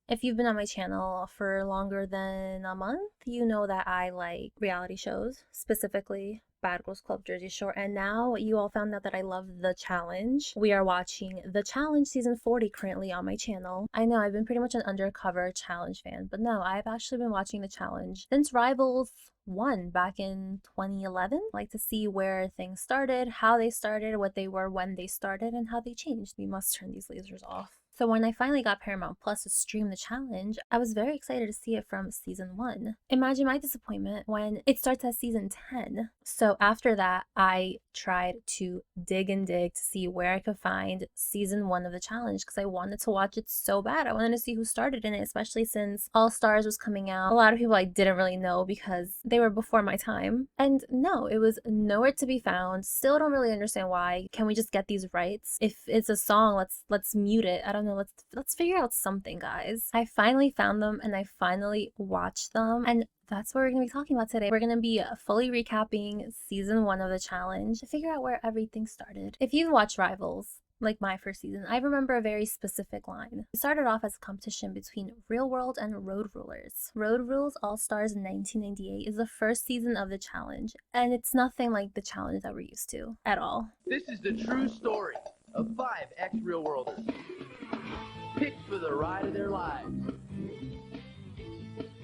If you've been on my channel for longer than a month, you know that I like reality shows, specifically Bad Girls Club, Jersey Shore, and now you all found out that I love The Challenge. We are watching The Challenge season 40 currently on my channel. I know I've been pretty much an undercover Challenge fan, but no, I've actually been watching The Challenge since Rivals won back in 2011. I like to see where things started, how they started, what they were when they started, and how they changed. We must turn these lasers off. So when I finally got Paramount Plus to stream The Challenge, I was very excited to see it from season 1. Imagine my disappointment when it starts at season 10. So after that, I tried to dig and dig to see where I could find season 1 of The Challenge because I wanted to watch it so bad. I wanted to see who started in it, especially since All Stars was coming out. A lot of people I didn't really know because they were before my time. And no, it was nowhere to be found. Still don't really understand why. Can we just get these rights? If it's a song, let's mute it. I don't know, let's figure out something, guys. I finally found them and I finally watched them, and that's what we're going to be talking about today. We're going to be fully recapping season 1 of The Challenge to figure out where everything started. If you've watched Rivals, like my first season, I remember a very specific line. It started off as a competition between Real World and Road Rulers. Road Rules All Stars in 1998 is the first season of The Challenge, and it's nothing like The Challenge that we're used to at all. This is the true story of 5 ex-Real Worlders, picked for the ride of their lives.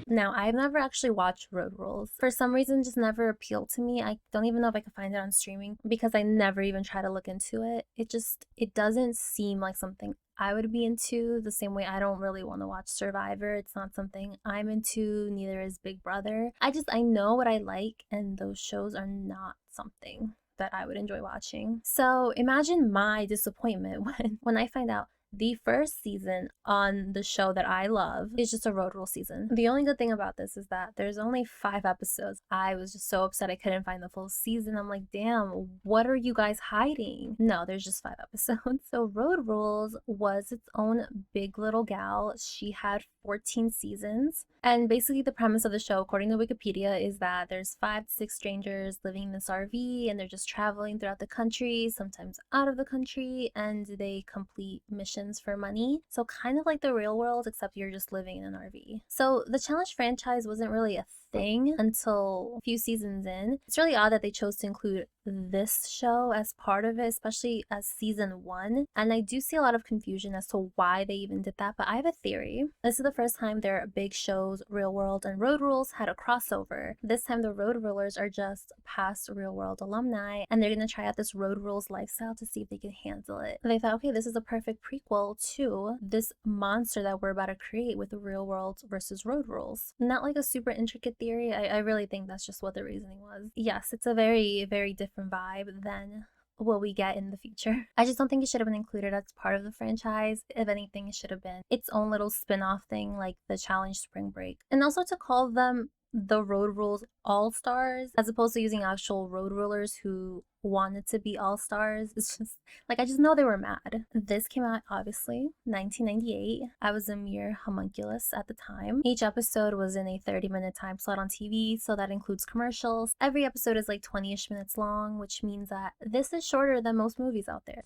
Now, I've never actually watched Road Rules. For some reason, just never appealed to me. I don't even know if I could find it on streaming because I never even try to look into it. It doesn't seem like something I would be into the same way I don't really want to watch Survivor. It's not something I'm into, neither is Big Brother. I know what I like, and those shows are not something that I would enjoy watching. So imagine my disappointment when I find out the first season on the show that I love is just a road rule season. The only good thing about this is that there's only 5 episodes. I was just so upset I couldn't find the full season. I'm like, damn, what are you guys hiding? No, there's just 5 episodes. So Road Rules was its own big little gal. She had 14 seasons. And basically the premise of the show, according to Wikipedia, is that there's 5 to 6 strangers living in this RV and they're just traveling throughout the country, sometimes out of the country, and they complete missions for money. So kind of like the real world, except you're just living in an RV. So the Challenge franchise wasn't really a thing until a few seasons in. It's really odd that they chose to include this show as part of it, especially as season 1. And I do see a lot of confusion as to why they even did that, but I have a theory. This is the first time their big shows, Real World and Road Rules, had a crossover. This time the Road Rulers are just past Real World alumni, and they're gonna try out this Road Rules lifestyle to see if they can handle it. They thought, okay, this is a perfect prequel to this monster that we're about to create with the Real World versus Road Rules. Not like a super intricate theory. I really think that's just what the reasoning was. Yes, it's a very, very different vibe than what we get in the future. I just don't think it should have been included as part of the franchise. If anything, it should have been its own little spin-off thing like the Challenge Spring Break. And also to call them the Road Rules All-Stars as opposed to using actual road rulers who wanted to be all-stars. It's just like, I just know they were mad. This came out obviously 1998. I was a mere homunculus at the time. Each episode was in a 30-minute time slot on TV, so that includes commercials. Every episode is like 20-ish minutes long, which means that this is shorter than most movies out there.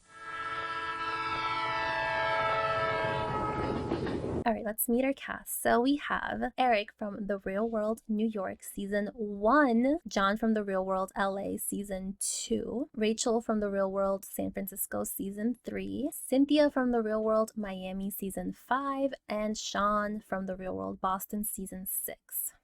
Alright, let's meet our cast. So we have Eric from The Real World New York season 1, John from The Real World LA season 2, Rachel from The Real World San Francisco season 3, Cynthia from The Real World Miami season 5, and Sean from The Real World Boston season 6.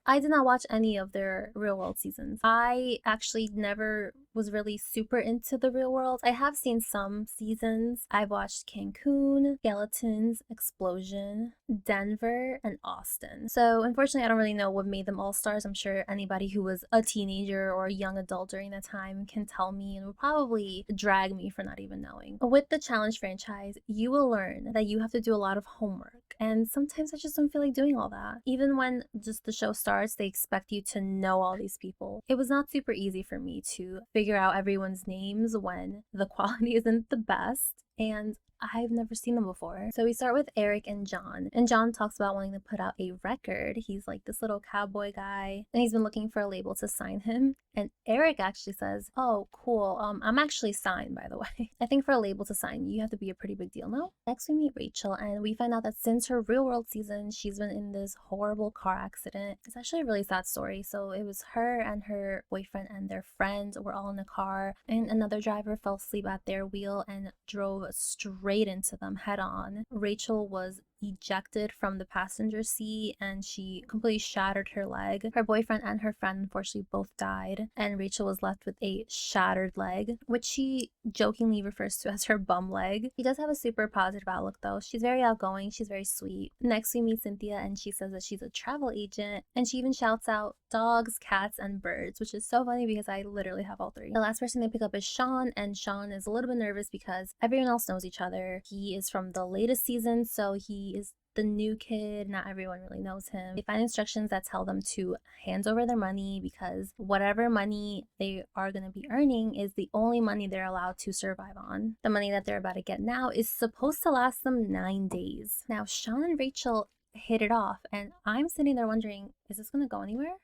I did not watch any of their Real World seasons. I actually never was really super into the Real World. I have seen some seasons. I've watched Cancun, Skeletons, Explosion, Denver, and Austin. So unfortunately, I don't really know what made them all stars. I'm sure anybody who was a teenager or a young adult during that time can tell me and will probably drag me for not even knowing. With the Challenge franchise, you will learn that you have to do a lot of homework. And sometimes I just don't feel like doing all that. Even when just the show starts, they expect you to know all these people. It was not super easy for me to figure out everyone's names when the quality isn't the best. And I've never seen them before. So we start with Eric and John. And John talks about wanting to put out a record. He's like this little cowboy guy. And he's been looking for a label to sign him. And Eric actually says, oh, cool. I'm actually signed, by the way. I think for a label to sign, you have to be a pretty big deal, no? Next we meet Rachel. And we find out that since her real world season, she's been in this horrible car accident. It's actually a really sad story. So it was her and her boyfriend and their friends were all in a car. And another driver fell asleep at their wheel and drove straight into them head on. Rachel was ejected from the passenger seat and she completely shattered her leg. Her boyfriend and her friend unfortunately both died, and Rachel was left with a shattered leg, which she jokingly refers to as her bum leg. She does have a super positive outlook though. She's very outgoing, she's very sweet. Next we meet Cynthia and she says that she's a travel agent, and she even shouts out dogs, cats, and birds, which is so funny because I literally have all three. The last person they pick up is Sean, and Sean is a little bit nervous because everyone else knows each other. He is from the latest season, so he is the new kid. Not everyone really knows him. They find instructions that tell them to hand over their money because whatever money they are going to be earning is the only money they're allowed to survive on. The money that they're about to get now is supposed to last them 9 days. Now, Sean and Rachel hit it off, and I'm sitting there wondering, is this going to go anywhere?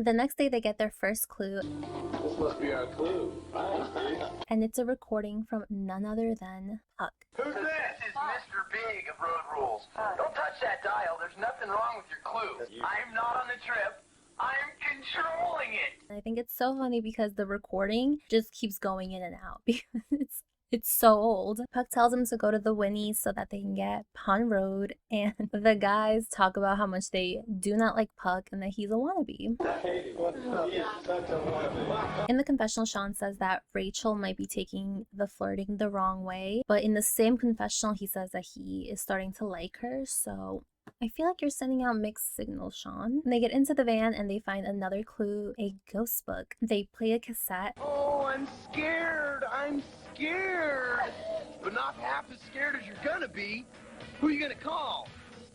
The next day, they get their first clue. This must be our clue. And it's a recording from none other than Puck. Who's this? This is Mr. Big of Road Rules. Don't touch that dial. There's nothing wrong with your clue. I'm not on the trip. I'm controlling it. And I think it's so funny because the recording just keeps going in and out because it's so old. Puck tells him to go to the Winnies so that they can get Pond Road, and the guys talk about how much they do not like Puck and that he's a wannabe. In the confessional, Sean says that Rachel might be taking the flirting the wrong way, but in the same confessional, he says that he is starting to like her, so I feel like you're sending out mixed signals, Sean. They get into the van and they find another clue, a ghost book. They play a cassette. Oh, I'm scared. I'm scared. But not half as scared as you're gonna be. Who are you gonna call?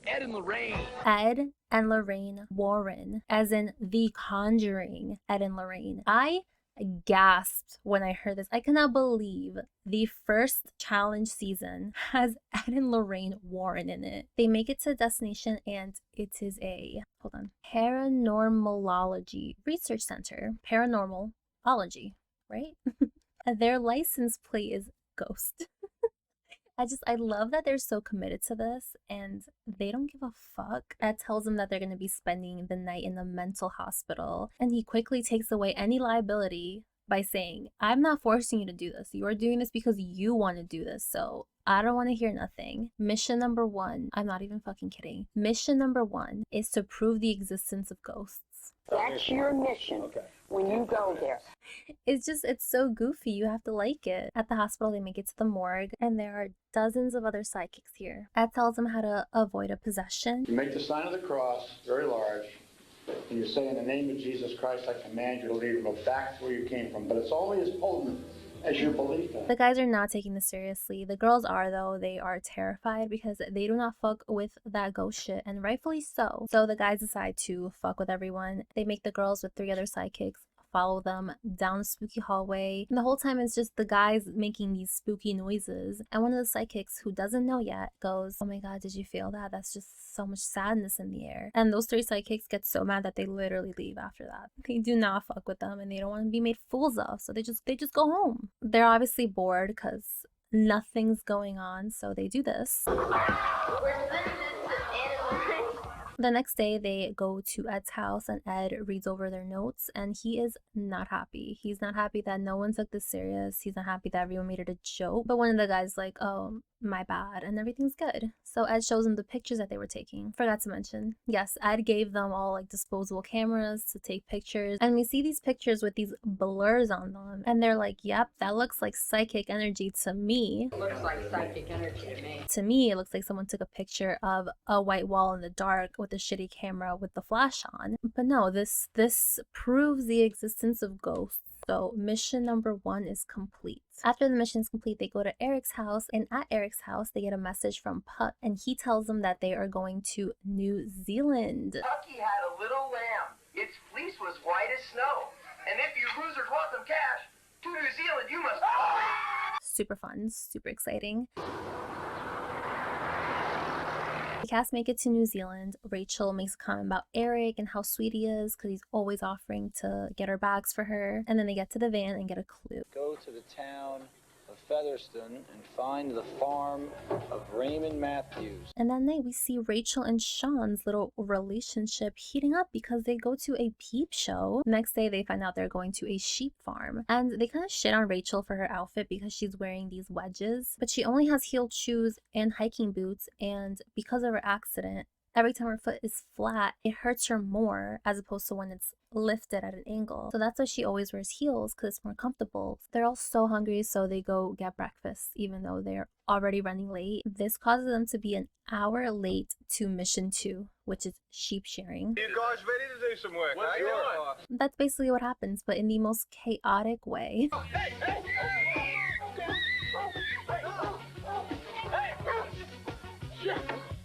Ed and Lorraine. Ed and Lorraine Warren, as in The Conjuring, Ed and Lorraine. I gasped when I heard this. I cannot believe the first challenge season has Ed and Lorraine Warren in it. They make it to a destination and it is a, paranormalology research center. Paranormalology, right? Their license plate is Ghost. I love that they're so committed to this and they don't give a fuck. Ed tells them that they're going to be spending the night in the mental hospital, and he quickly takes away any liability by saying, I'm not forcing you to do this. You are doing this because you want to do this, so I don't want to hear nothing. Mission number 1, I'm not even fucking kidding. Mission number 1 is to prove the existence of ghosts. That's your mission when you go there. It's so goofy. You have to like it. At the hospital, they make it to the morgue, and there are dozens of other psychics here. Ed tells them how to avoid a possession. You make the sign of the cross, very large, and you say, in the name of Jesus Christ, I command you to leave and go back to where you came from. But it's only as potent as your belief in it. The guys are not taking this seriously. The girls are, though. They are terrified because they do not fuck with that ghost shit, and rightfully so. So the guys decide to fuck with everyone. They make the girls with 3 other sidekicks follow them down a spooky hallway, and the whole time it's just the guys making these spooky noises, and one of the psychics who doesn't know yet goes, oh my god, did you feel that? That's just so much sadness in the air. And those 3 psychics get so mad that they literally leave after that. They do not fuck with them and they don't want to be made fools of, so they just go home. They're obviously bored because nothing's going on, so they do this. The next day, they go to Ed's house and Ed reads over their notes and he is not happy. He's not happy that no one took this serious. He's not happy that everyone made it a joke. But one of the guys like, oh, my bad, and everything's good. So Ed shows them the pictures that they were taking. Forgot to mention, yes, Ed gave them all like disposable cameras to take pictures, and we see these pictures with these blurs on them, and they're like, yep, that looks like psychic energy to me. It looks like psychic energy to me. To me, it looks like someone took a picture of a white wall in the dark with a shitty camera with the flash on. But no, this proves the existence of ghosts. So mission number 1 is complete. After the mission is complete, they go to Eric's house, and at Eric's house, they get a message from Puck, and he tells them that they are going to New Zealand. Pucky had a little lamb. Its fleece was white as snow. And if you losers want some cash, to New Zealand you must... super fun, super exciting. The cast make it to New Zealand. Rachel makes a comment about Eric and how sweet he is because he's always offering to get her bags for her. And then they get to the van and get a clue. Go to the town of Featherston and find the farm of Raymond Matthews. And that night we see Rachel and Sean's little relationship heating up because they go to a peep show. Next day they find out they're going to a sheep farm. And they kind of shit on Rachel for her outfit because she's wearing these wedges. But she only has heeled shoes and hiking boots, and because of her accident, every time her foot is flat, it hurts her more as opposed to when it's lifted at an angle. So that's why she always wears heels, because it's more comfortable. They're all so hungry, so they go get breakfast even though they're already running late. This causes them to be an hour late to mission 2, which is sheep shearing. You guys ready to do some work? What eh? you doing? That's basically what happens, but in the most chaotic way.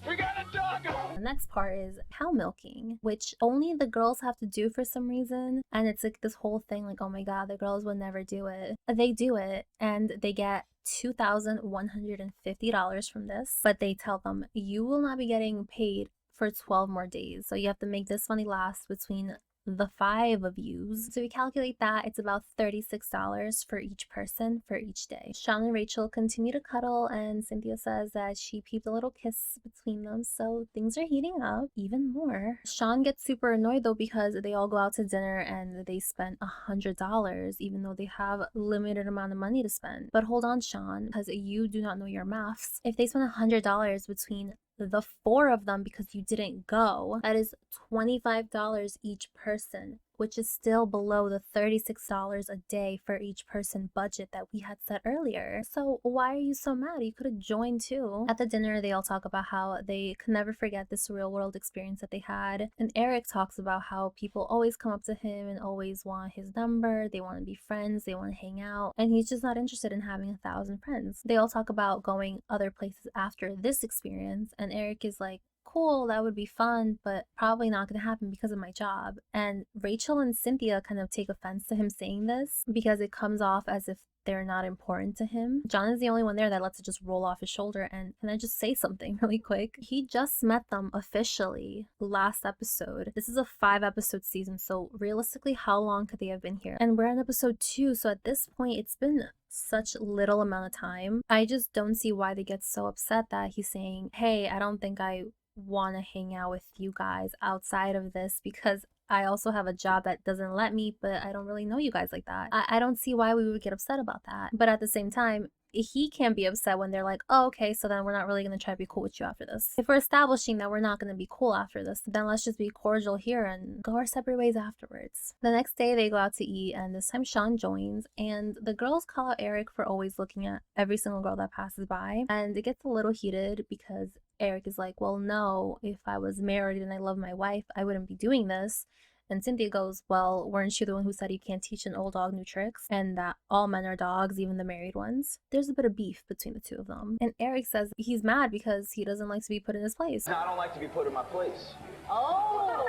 We got a dog! The next part is cow milking, which only the girls have to do for some reason. And it's like this whole thing like, oh my god, the girls would never do it. They do it, and they get $2,150 from this. But they tell them, you will not be getting paid for 12 more days. So you have to make this money last between the 5 of yous. So we calculate that it's about $36 for each person for each day. Sean and Rachel continue to cuddle, and Cynthia says that she peeped a little kiss between them, so things are heating up even more. Sean gets super annoyed though because they all go out to dinner and they spent $100 even though they have limited amount of money to spend. But hold on, Sean, because you do not know your maths. If they spend $100 between the 4 of them because you didn't go, that is $25 each person, which is still below the $36 a day for each person budget that we had set earlier. So why are you so mad? You could have joined too. At the dinner, they all talk about how they could never forget this real world experience that they had. And Eric talks about how people always come up to him and always want his number. They want to be friends. They want to hang out. And he's just not interested in having 1,000 friends. They all talk about going other places after this experience. And Eric is like, cool, that would be fun, but probably not going to happen because of my job. And Rachel and Cynthia kind of take offense to him saying this because it comes off as if they're not important to him. John is the only one there that lets it just roll off his shoulder. And can I just say something really quick? He just met them officially last episode. This is a 5-episode season, so realistically, how long could they have been here? And we're on episode 2, so at this point, it's been such little amount of time. I just don't see why they get so upset that he's saying, hey, I don't think I want to hang out with you guys outside of this because I also have a job that doesn't let me, but I don't really know you guys like that. I don't see why we would get upset about that. But at the same time, he can't be upset when they're like, oh, okay, so then we're not really going to try to be cool with you after this. If we're establishing that we're not going to be cool after this, then let's just be cordial here and go our separate ways afterwards. The next day they go out to eat, and this time Sean joins, and the girls call out Eric for always looking at every single girl that passes by. And it gets a little heated because Eric is like, well, no, if I was married and I love my wife, I wouldn't be doing this. And Cynthia goes, well, weren't you the one who said you can't teach an old dog new tricks? And that all men are dogs, even the married ones? There's a bit of beef between the two of them. And Eric says he's mad because he doesn't like to be put in his place. No, I don't like to be put in my place. Oh,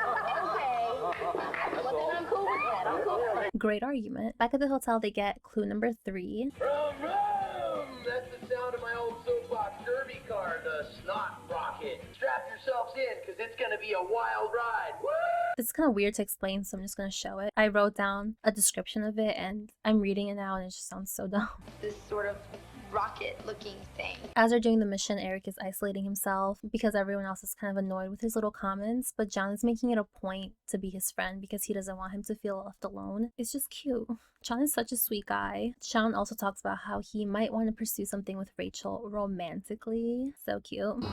okay. Well, then I'm cool with that. I'm cool with that. Great argument. Back at the hotel, they get clue number 3. Vroom, vroom! That's the sound of my old soapbox derby car, the Snot Rocket. Strap yourselves in, because it's going to be a wild ride. Woo! This is kind of weird to explain, so I'm just going to show it. I wrote down a description of it, and I'm reading it now, and it just sounds so dumb. This sort of rocket-looking thing. As they're doing the mission, Eric is isolating himself because everyone else is kind of annoyed with his little comments, but John is making it a point to be his friend because he doesn't want him to feel left alone. It's just cute. John is such a sweet guy. Sean also talks about how he might want to pursue something with Rachel romantically. So cute.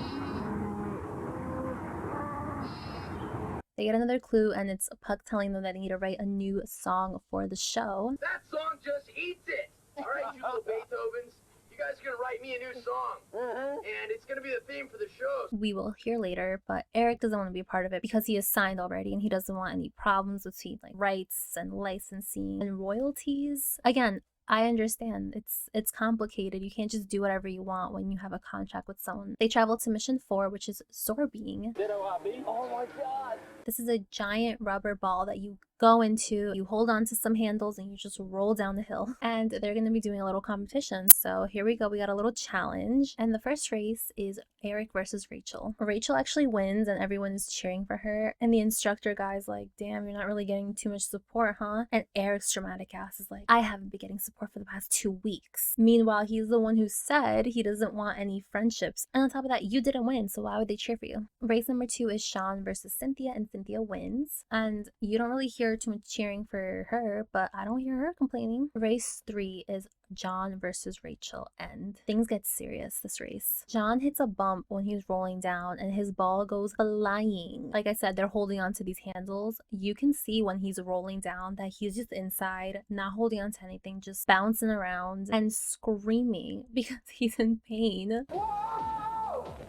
They get another clue, and it's Puck telling them that they need to write a new song for the show. That song just eats it. All right, you little Beethovens. You guys are going to write me a new song. And it's going to be the theme for the show. We will hear later, but Eric doesn't want to be a part of it because he is signed already and he doesn't want any problems between like rights and licensing and royalties. Again, I understand it's complicated. You can't just do whatever you want when you have a contract with someone. They travel to mission 4, which is sorbing. Ditto, Hobby. Oh my God. This is a giant rubber ball that you go into, you hold on to some handles, and you just roll down the hill. And they're going to be doing a little competition. So here we go. We got a little challenge. And the first race is Eric versus Rachel. Rachel actually wins and everyone is cheering for her. And the instructor guy's like, damn, you're not really getting too much support, huh? And Eric's dramatic ass is like, I haven't been getting support for the past 2 weeks. Meanwhile, he's the one who said he doesn't want any friendships. And on top of that, you didn't win, so why would they cheer for you? Race number 2 is Sean versus Cynthia, and Cynthia wins. And you don't really hear too much cheering for her, but I don't hear her complaining. Race 3 is John versus Rachel, and things get serious this race. John hits a bump when he's rolling down and his ball goes flying. Like I said, they're holding on to these handles. You can see when he's rolling down that he's just inside, not holding on to anything, just bouncing around and screaming because he's in pain. Whoa!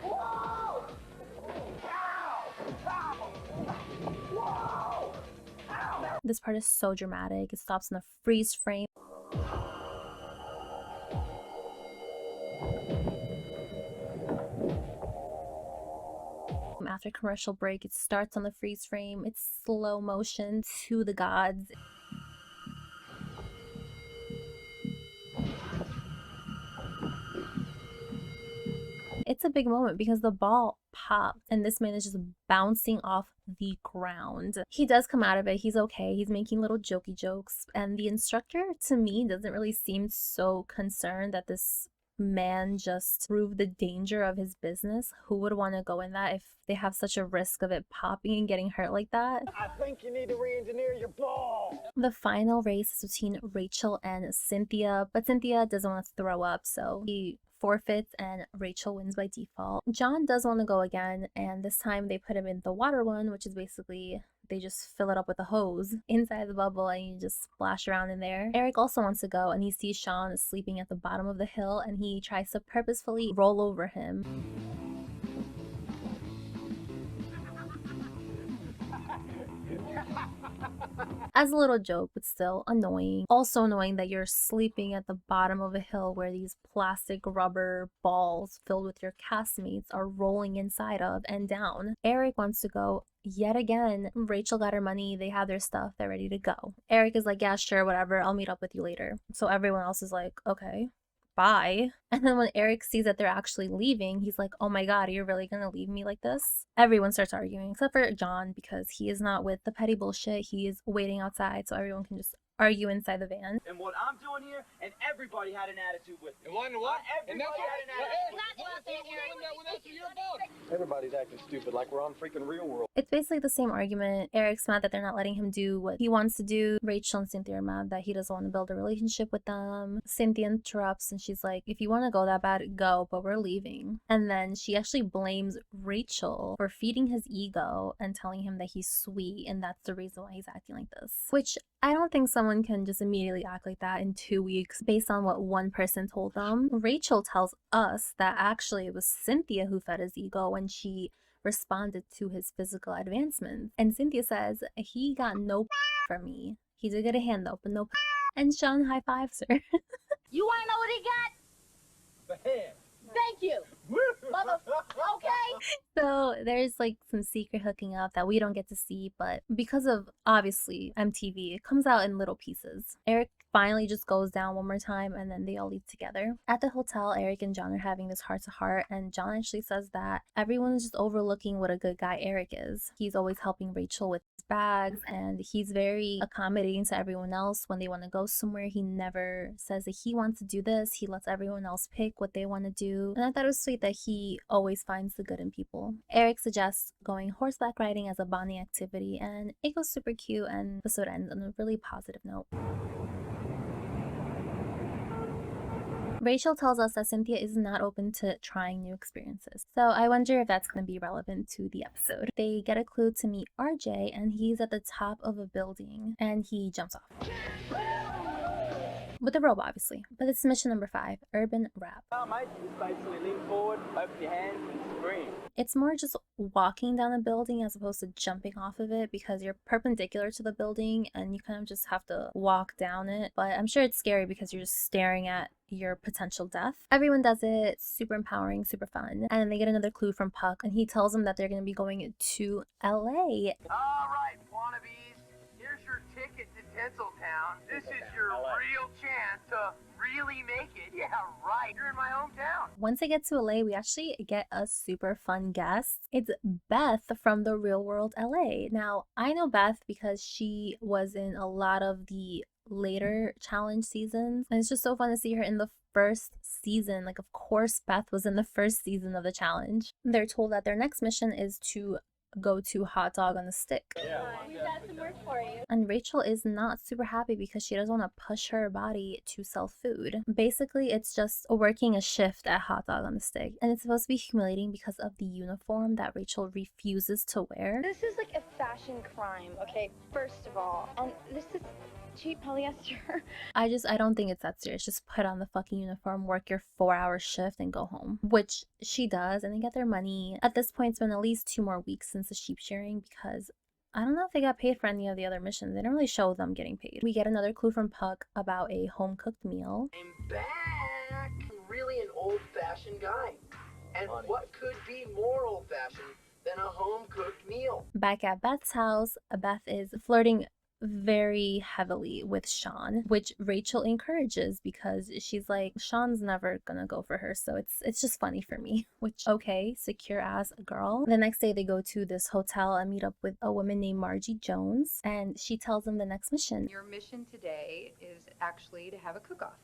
Whoa! Ow! Ow! Whoa! Ow! This part is so dramatic. It stops in a freeze frame. After commercial break, it starts on the freeze frame. It's slow motion to the gods. It's a big moment because the ball popped and this man is just bouncing off the ground. He does come out of it. He's okay. He's making little jokey jokes. And the instructor, to me, doesn't really seem so concerned that this man just proved the danger of his business. Who would want to go in that if they have such a risk of it popping and getting hurt like that? I think you need to re-engineer your ball. The final race is between Rachel and Cynthia, but Cynthia doesn't want to throw up, so he forfeits and Rachel wins by default. John does want to go again, and this time they put him in the water one, which is basically they just fill it up with a hose inside the bubble and you just splash around in there. Eric also wants to go and he sees Sean sleeping at the bottom of the hill and he tries to purposefully roll over him. As a little joke, but still annoying. Also annoying that you're sleeping at the bottom of a hill where these plastic rubber balls filled with your castmates are rolling inside of and down. Eric wants to go yet again. Rachel got her money, they have their stuff, they're ready to go. Eric is like, yeah, sure, whatever, I'll meet up with you later. So everyone else is like, okay, bye. And then when Eric sees that they're actually leaving, he's like, oh my god, you're really gonna leave me like this? Everyone starts arguing except for John because he is not with the petty bullshit. He is waiting outside so everyone can just argue inside the van. And what I'm doing here, and everybody had an attitude with me. And what? Everybody had an attitude. Everybody's acting stupid like we're on freaking real world. It's basically the same argument. Eric's mad that they're not letting him do what he wants to do. Rachel and Cynthia are mad that he doesn't want to build a relationship with them. Cynthia interrupts and she's like, if you want to go that bad, go, but we're leaving. And then she actually blames Rachel for feeding his ego and telling him that he's sweet and that's the reason why he's acting like this. Which I don't think someone can just immediately act like that in 2 weeks based on what one person told them. Rachel tells us that actually it was Cynthia who fed his ego when she responded to his physical advancements. And Cynthia says, he got no from me. He did get a hand though, but no. And Sean high fives her. You want to know what he got? The hand. Thank you. Mother. Okay. So there's like some secret hooking up that we don't get to see, but because of obviously MTV, it comes out in little pieces. Eric finally just goes down one more time and then they all leave together. At the hotel, Eric and John are having this heart to heart and John actually says that everyone is just overlooking what a good guy Eric is. He's always helping Rachel with his bags and he's very accommodating to everyone else when they want to go somewhere. He never says that he wants to do this. He lets everyone else pick what they want to do. And I thought it was sweet that he always finds the good in people. Eric suggests going horseback riding as a bonding activity and it goes super cute and the episode ends on a really positive note. Rachel tells us that Cynthia is not open to trying new experiences. So I wonder if that's going to be relevant to the episode. They get a clue to meet RJ and he's at the top of a building and he jumps off. with the robe, obviously. But this is mission number 5, urban rap. Oh, mate, just basically lean forward, open your hands, and scream. It's more just walking down a building as opposed to jumping off of it because you're perpendicular to the building and you kind of just have to walk down it. But I'm sure it's scary because you're just staring at your potential death. Everyone does it, super empowering, super fun. And they get another clue from Puck and he tells them that they're going to be going to LA. All right, wannabes, here's your ticket to Tinseltown. This is your real chance to really make it. Yeah, right. You're in my hometown. Once they get to LA, we actually get a super fun guest. It's Beth from the Real World LA. Now, I know Beth because she was in a lot of the later challenge seasons, and it's just so fun to see her in the first season. Like, of course Beth was in the first season of the challenge. They're told that their next mission is to go to Hot Dog on a Stick. We got some work for you. And Rachel is not super happy because she doesn't want to push her body to sell food. Basically, it's just working a shift at Hot Dog on the Stick. And it's supposed to be humiliating because of the uniform that Rachel refuses to wear. This is like a fashion crime, okay? First of all, and this is cheap polyester. I don't think it's that serious. Just put on the fucking uniform, work your 4-hour shift, and go home. Which she does, and they get their money. At this point, it's been at least 2 more weeks since the sheep shearing because I don't know if they got paid for any of the other missions. They don't really show them getting paid. We get another clue from Puck about a home-cooked meal. I'm back. I'm really an old-fashioned guy. And what could be more old-fashioned than a home-cooked meal? Back at Beth's house, Beth is flirting very heavily with Sean, which Rachel encourages because she's like, Sean's never gonna go for her, so it's just funny for me. Which, okay, secure as a girl. The next day they go to this hotel and meet up with a woman named Margie Jones, and she tells them the next mission. Your mission today is actually to have a cook-off.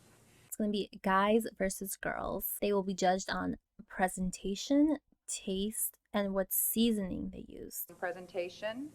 It's gonna be guys versus girls. They will be judged on presentation, taste, and what seasoning they use. Presentation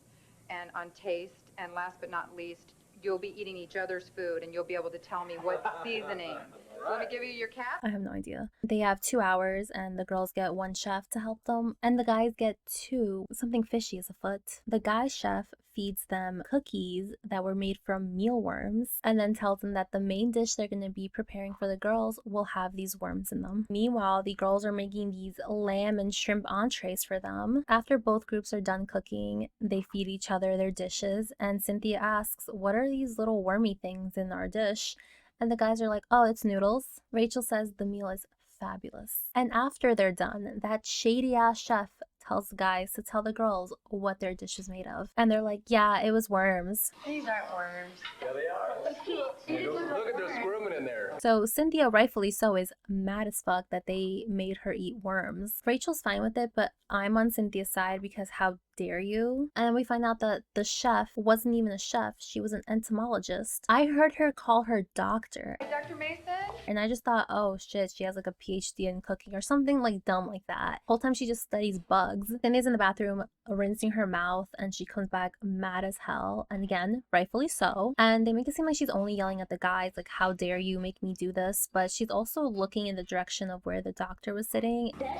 and on taste, and last but not least, you'll be eating each other's food and you'll be able to tell me what seasoning. So let me give you your cap. I have no idea. They have 2 hours and the girls get 1 chef to help them and the guys get 2. Something fishy is afoot. The guy chef feeds them cookies that were made from mealworms and then tells them that the main dish they're going to be preparing for the girls will have these worms in them. Meanwhile, the girls are making these lamb and shrimp entrees for them. After both groups are done cooking, they feed each other their dishes and Cynthia asks, what are these little wormy things in our dish? And the guys are like, oh, it's noodles. Rachel says the meal is fabulous. And after they're done, that shady ass chef tells the guys to tell the girls what their dish is made of. And they're like, yeah, it was worms. These aren't worms. Yeah, they are. Look at they're squirming in there. So Cynthia, rightfully so, is mad as fuck that they made her eat worms. Rachel's fine with it, but I'm on Cynthia's side because how dare you? And then we find out that the chef wasn't even a chef. She was an entomologist. I heard her call her doctor. Dr. Mason? And I just thought, oh shit, she has like a PhD in cooking or something like dumb like that. Whole time she just studies bugs. Cindy's in the bathroom rinsing her mouth and she comes back mad as hell. And again, rightfully so. And they make it seem like she's only yelling at the guys, like, how dare you make me do this? But she's also looking in the direction of where the doctor was sitting. That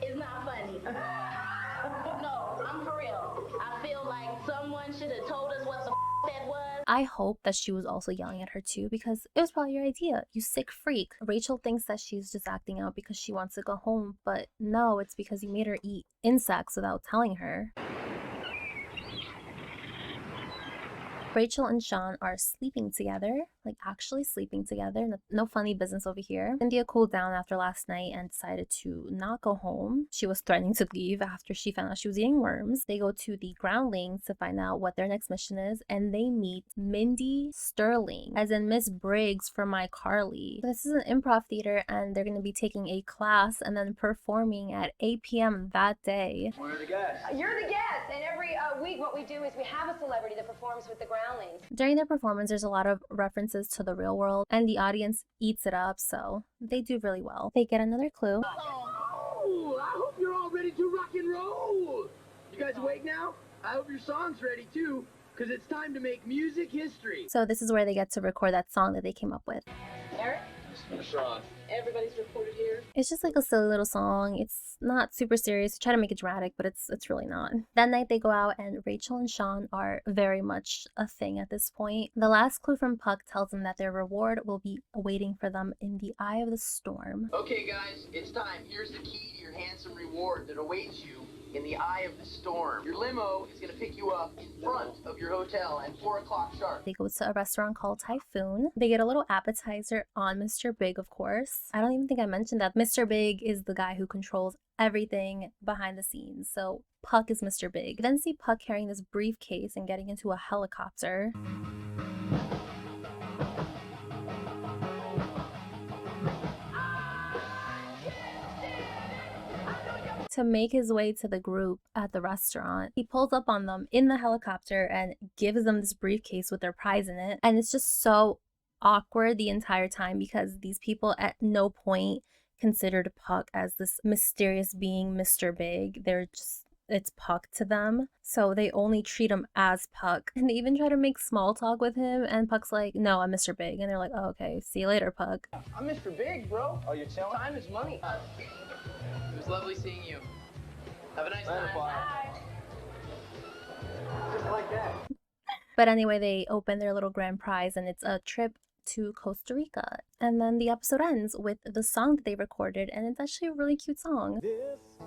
is not funny. No, I'm for real. I feel like someone should have told us what the that was. I hope that she was also yelling at her too because it was probably your idea, you sick freak. Rachel thinks that she's just acting out because she wants to go home, but no, it's because you made her eat insects without telling her. Rachel and Sean are sleeping together, like actually sleeping together. No funny business over here. Cynthia cooled down after last night and decided to not go home. She was threatening to leave after she found out she was eating worms. They go to the groundlings to find out what their next mission is, and they meet Mindy Sterling, as in Miss Briggs from iCarly. This is an improv theater, and they're going to be taking a class and then performing at 8 p.m. that day. We're the guys. You're the guest, and every week what we do is we have a celebrity that performs with the groundlings. During their performance, there's a lot of references to the real world, and the audience eats it up, so they do really well. They get another clue. Oh, I hope you're all ready to rock and roll. You guys awake now? I hope your song's ready too, because it's time to make music history. So this is where they get to record that song that they came up with. Eric, Sean. Everybody's reported here. It's just like a silly little song. It's not super serious. Try to make it dramatic, but it's really not. That night they go out and Rachel and Sean are very much a thing at this point. The last clue from Puck tells them that their reward will be awaiting for them in the eye of the storm. Okay, guys, it's time. Here's the key to your handsome reward that awaits you in the eye of the storm. Your limo is going to pick you up in front of your hotel at 4 o'clock sharp. They go to a restaurant called Typhoon. They get a little appetizer on Mr. Big, of course. I don't even think I mentioned that Mr. Big is the guy who controls everything behind the scenes. So Puck is Mr. Big. Then see Puck carrying this briefcase and getting into a helicopter. To make his way to the group at the restaurant. He pulls up on them in the helicopter and gives them this briefcase with their prize in it. And it's just so awkward the entire time because these people at no point considered Puck as this mysterious being, Mr. Big. It's Puck to them. So they only treat him as Puck. And they even try to make small talk with him. And Puck's like, no, I'm Mr. Big. And they're like, oh, okay, see you later, Puck. I'm Mr. Big, bro. Oh, you're chilling? Time is money. It was lovely seeing you. Have a nice time. Bye. Just like that. But anyway, they open their little grand prize and it's a trip to Costa Rica. And then the episode ends with the song that they recorded, and it's actually a really cute song. This is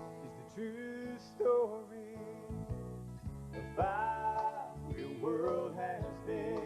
the true story about the world has been.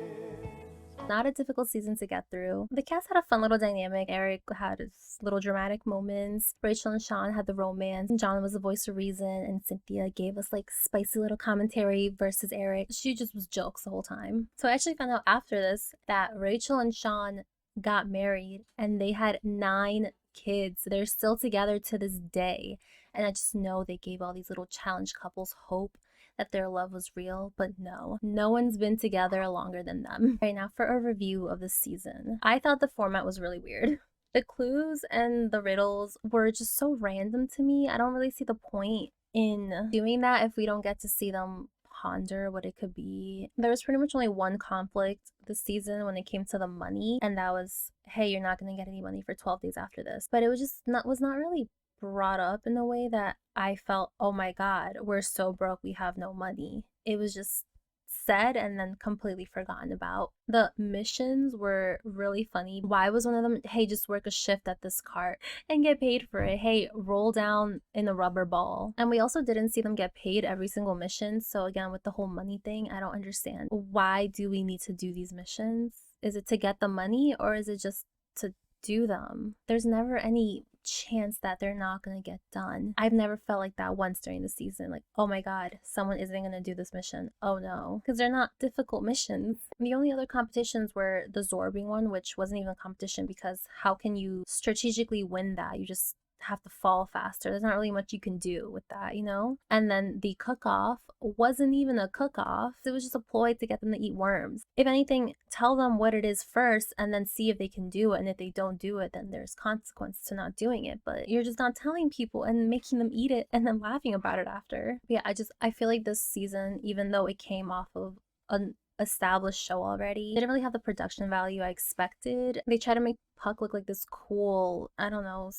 Not a difficult season to get through. The cast had a fun little dynamic. Eric had his little dramatic moments. Rachel and Sean had the romance. John was the voice of reason. And Cynthia gave us like spicy little commentary versus Eric. She just was jokes the whole time. So I actually found out after this that Rachel and Sean got married and they had 9 kids. They're still together to this day. And I just know they gave all these little challenge couples hope that their love was real, but no one's been together longer than them. Right now for a review of this season. I thought the format was really weird. The clues and the riddles were just so random to me. I don't really see the point in doing that if we don't get to see them ponder what it could be. There was pretty much only one conflict this season when it came to the money, and that was, hey, you're not going to get any money for 12 days after this. But it was just not really brought up in a way that I felt, oh my god, we're so broke, we have no money. It was just said and then completely forgotten about. The missions were really funny. Why was one of them, hey, just work a shift at this cart and get paid for it? Hey, roll down in a rubber ball. And we also didn't see them get paid every single mission. So again, with the whole money thing, I don't understand. Why do we need to do these missions? Is it to get the money or is it just to do them? There's never any chance that they're not gonna get done. I've never felt like that once during the season, like, oh my god, someone isn't gonna do this mission, oh no, because they're not difficult missions. The only other competitions were the Zorbing one, which wasn't even a competition because how can you strategically win that? You just have to fall faster. There's not really much you can do with that, you know? And then the cook-off wasn't even a cook-off. It was just a ploy to get them to eat worms. If anything, tell them what it is first and then see if they can do it. And if they don't do it, then there's consequence to not doing it. But you're just not telling people and making them eat it and then laughing about it after. But yeah, I feel like this season, even though it came off of an established show already, didn't really have the production value I expected. They tried to make Puck look like this cool, I don't know,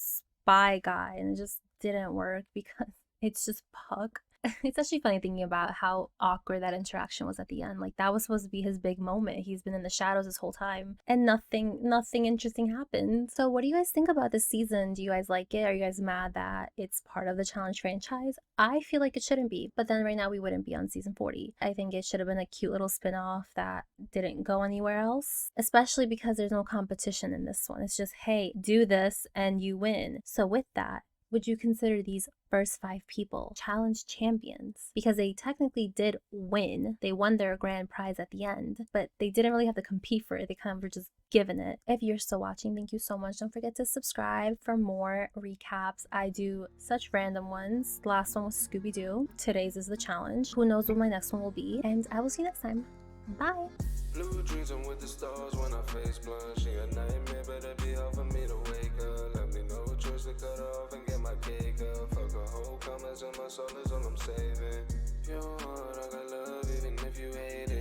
spy guy, and it just didn't work because it's just Puck. It's actually funny thinking about how awkward that interaction was at the end. Like, that was supposed to be his big moment. He's been in the shadows this whole time and nothing interesting happened. So what do you guys think about this season? Do you guys like it? Are you guys mad that it's part of the challenge franchise? I feel like it shouldn't be, but then right now we wouldn't be on season 40. I think it should have been a cute little spin-off that didn't go anywhere else, especially because there's no competition in this one. It's just, hey, do this and you win. So with that, would you consider these first 5 people challenge champions? Because they technically did win. They won their grand prize at the end, but they didn't really have to compete for it. They kind of were just given it. If you're still watching, thank you so much. Don't forget to subscribe for more recaps. I do such random ones. The last one was Scooby-Doo. Today's is the challenge. Who knows what my next one will be? And I will see you next time. Bye. Blue dreams, I'm with the stars when I face blind. She a nightmare, but it be hard for me to wake up. Let me know what choice to cut off and get my cake up. Fuck a whole comments and my soul is all I'm saving. Pure heart, I got love even if you hate it.